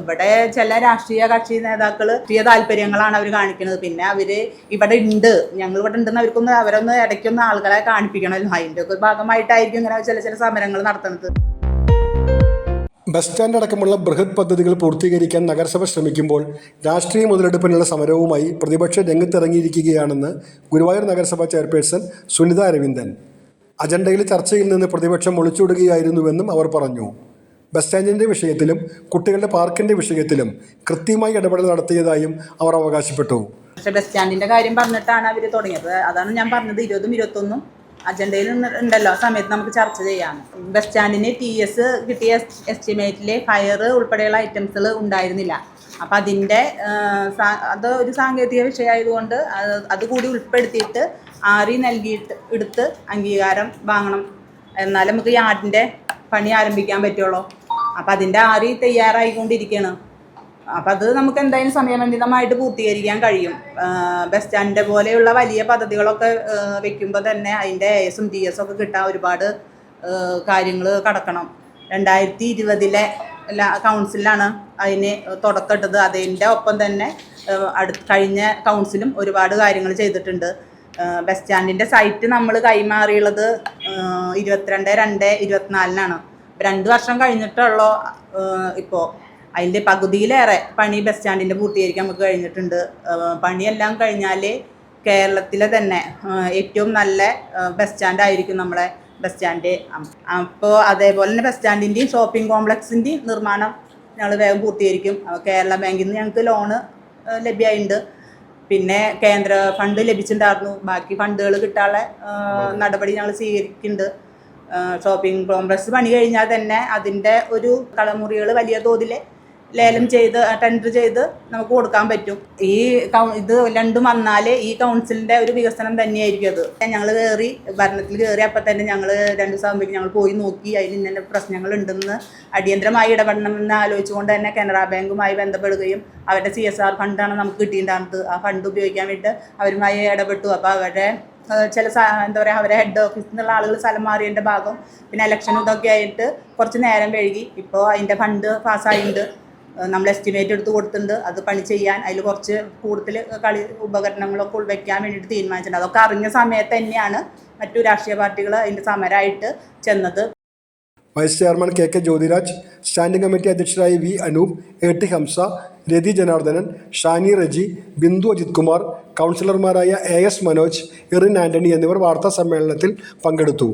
ഇവിടെ ചില രാഷ്ട്രീയ കക്ഷി നേതാക്കൾ രാഷ്ട്രീയ താല്പര്യങ്ങളാണ് അവർ കാണിക്കുന്നത്. പിന്നെ അവര് ഇവിടെ ഉണ്ട്, ഞങ്ങൾ ഇവിടെ ഉണ്ടെന്ന് അവരൊന്ന് ഇടയ്ക്കൊന്ന് ആളുകളെ കാണിപ്പിക്കണമല്ലോ. അതിൻ്റെ ഒക്കെ ഭാഗമായിട്ടായിരിക്കും ഇങ്ങനെ ചില സമരങ്ങൾ നടത്തുന്നത്. ബസ് സ്റ്റാൻഡ് അടക്കമുള്ള ബൃഹത് പദ്ധതികൾ പൂർത്തീകരിക്കാൻ നഗരസഭ ശ്രമിക്കുമ്പോൾ രാഷ്ട്രീയ മുതലെടുപ്പിനുള്ള സമരവുമായി പ്രതിപക്ഷം രംഗത്തിറങ്ങിയിരിക്കുകയാണെന്ന് ഗുരുവായൂർ നഗരസഭ ചെയർപേഴ്സൺ സുനിത അരവിന്ദൻ. അജണ്ടയിൽ ചർച്ചയിൽ നിന്ന് പ്രതിപക്ഷം ഒളിച്ചോടുകയായിരുന്നുവെന്നും അവർ പറഞ്ഞു. ബസ് സ്റ്റാൻഡിൻ്റെ വിഷയത്തിലും കുട്ടികളുടെ പാർക്കിൻ്റെ വിഷയത്തിലും കൃത്യമായി ഇടപെടൽ നടത്തിയതായും അവർ അവകാശപ്പെട്ടു. പക്ഷേ ബസ് സ്റ്റാൻഡിൻ്റെ കാര്യം പറഞ്ഞിട്ടാണ് അവർ തുടങ്ങിയത്. അതാണ് ഞാൻ പറഞ്ഞത്, 20ഉം 21ഉം അജണ്ടയിൽ ഉണ്ടല്ലോ, ആ സമയത്ത് നമുക്ക് ചർച്ച ചെയ്യാം. ബസ് സ്റ്റാൻഡിന് TS കിട്ടിയ എസ്റ്റിമേറ്റിൽ ഫയർ ഉൾപ്പെടെയുള്ള ഐറ്റംസുകൾ ഉണ്ടായിരുന്നില്ല. അപ്പം അതിൻ്റെ അത് ഒരു സാങ്കേതിക വിഷയമായതുകൊണ്ട് അതുകൂടി ഉൾപ്പെടുത്തിയിട്ട് നൽകിയിട്ട് എടുത്ത് അംഗീകാരം വാങ്ങണം, എന്നാലും നമുക്ക് യാർഡിൻ്റെ പണി ആരംഭിക്കാൻ പറ്റുള്ളൂ. അപ്പം അതിൻ്റെ തയ്യാറായിക്കൊണ്ടിരിക്കുകയാണ്. അപ്പം അത് നമുക്ക് എന്തായാലും സമയബന്ധിതമായിട്ട് പൂർത്തീകരിക്കാൻ കഴിയും. ബസ് സ്റ്റാൻഡിൻ്റെ പോലെയുള്ള വലിയ പദ്ധതികളൊക്കെ വെക്കുമ്പോൾ തന്നെ അതിൻ്റെ ASും TSും ഒക്കെ കിട്ടാൻ ഒരുപാട് കാര്യങ്ങൾ കടക്കണം. 2020 കൗൺസിലാണ് അതിന് തുടക്കമിട്ടത്. അതിൻ്റെ ഒപ്പം തന്നെ കഴിഞ്ഞ കൗൺസിലും ഒരുപാട് കാര്യങ്ങൾ ചെയ്തിട്ടുണ്ട്. ബസ് സ്റ്റാൻഡിൻ്റെ സൈറ്റ് നമ്മൾ കൈമാറിയുള്ളത് 22/2/24 2 വർഷം കഴിഞ്ഞിട്ടുള്ളൂ. ഇപ്പോൾ അതിൻ്റെ പകുതിയിലേറെ പണി ബസ് സ്റ്റാൻഡിൻ്റെ പൂർത്തീകരിക്കാൻ നമുക്ക് കഴിഞ്ഞിട്ടുണ്ട്. പണിയെല്ലാം കഴിഞ്ഞാൽ കേരളത്തിലെ തന്നെ ഏറ്റവും നല്ല ബസ് സ്റ്റാൻഡായിരിക്കും നമ്മളെ ബസ് സ്റ്റാൻഡ്. അപ്പോൾ അതേപോലെ തന്നെ ബസ് സ്റ്റാൻഡിൻ്റെയും ഷോപ്പിംഗ് കോംപ്ലക്സിൻ്റെയും നിർമ്മാണം ഞങ്ങൾ വേഗം പൂർത്തീകരിക്കും. കേരള ബാങ്കിൽ നിന്ന് ഞങ്ങൾക്ക് ലോണ് ലഭ്യമായിട്ടുണ്ട്. പിന്നെ കേന്ദ്ര ഫണ്ട് ലഭിച്ചിട്ടുണ്ടായിരുന്നു. ബാക്കി ഫണ്ടുകൾ കിട്ടാനുള്ള നടപടി ഞങ്ങൾ സ്വീകരിക്കുന്നുണ്ട്. ഷോപ്പിംഗ് കോംപ്ലക്സ് പണി കഴിഞ്ഞാൽ തന്നെ അതിൻ്റെ ഒരു കളമുറികൾ വലിയ തോതിൽ ലേലം ചെയ്ത് ടെൻഡർ ചെയ്ത് നമുക്ക് കൊടുക്കാൻ പറ്റും. ഇത് രണ്ടും വന്നാൽ ഈ കൗൺസിലിൻ്റെ ഒരു വികസനം തന്നെയായിരിക്കും അത്. ഞങ്ങൾ ഭരണത്തിൽ കയറി അപ്പം തന്നെ ഞങ്ങൾ 2 ദിവസം ആകുമ്പോഴേക്കും ഞങ്ങൾ പോയി നോക്കി. അതിന് ഇന്ന പ്രശ്നങ്ങളുണ്ടെന്ന് അടിയന്തരമായി ഇടപെടണമെന്ന് ആലോചിച്ചുകൊണ്ട് തന്നെ കാനറ ബാങ്കുമായി ബന്ധപ്പെടുകയും അവരുടെ CSR ഫണ്ടാണ് നമുക്ക് കിട്ടിയിട്ടുണ്ടാകുന്നത്. ആ ഫണ്ട് ഉപയോഗിക്കാൻ വേണ്ടി അവരുമായി ഇടപെട്ടു. അപ്പോൾ അവരുടെ ചില എന്താ പറയുക, അവരെ ഹെഡ് ഓഫീസിൽ നിന്നുള്ള ആളുകൾ സ്ഥലം മാറിയതിൻ്റെ ഭാഗം പിന്നെ ഇലക്ഷനും ഇതൊക്കെ ആയിട്ട് കുറച്ച് നേരം വൈകി. ഇപ്പോൾ അതിൻ്റെ ഫണ്ട് പാസ്സായിട്ടുണ്ട്. നമ്മൾ എസ്റ്റിമേറ്റ് എടുത്ത് കൊടുത്തിട്ടുണ്ട്. അത് പണി ചെയ്യാൻ അതിൽ കുറച്ച് കൂടുതൽ ഉപകരണങ്ങളൊക്കെ വെക്കാൻ വേണ്ടിയിട്ട് തീരുമാനിച്ചിട്ടുണ്ട്. അതൊക്കെ അറിഞ്ഞ സമയത്ത് തന്നെയാണ് മറ്റു രാഷ്ട്രീയ പാർട്ടികൾ അതിൻ്റെ സമരമായിട്ട് ചെന്നത്. Vice chairman KK Jyothiraj, standing committee അധ്യക്ഷരായ V അനൂപ്, AT ഹംസ, രതി ജനാർദ്ദനൻ, ഷാനി റജി, ബിന്ദു അജിത് കുമാർ, കൗൺസിലർമാരായ AS മനോജ്, എറിൻ ആന്റണി എന്നിവർ വാർത്താ സമ്മേളനത്തിൽ പങ്കെടുത്തു.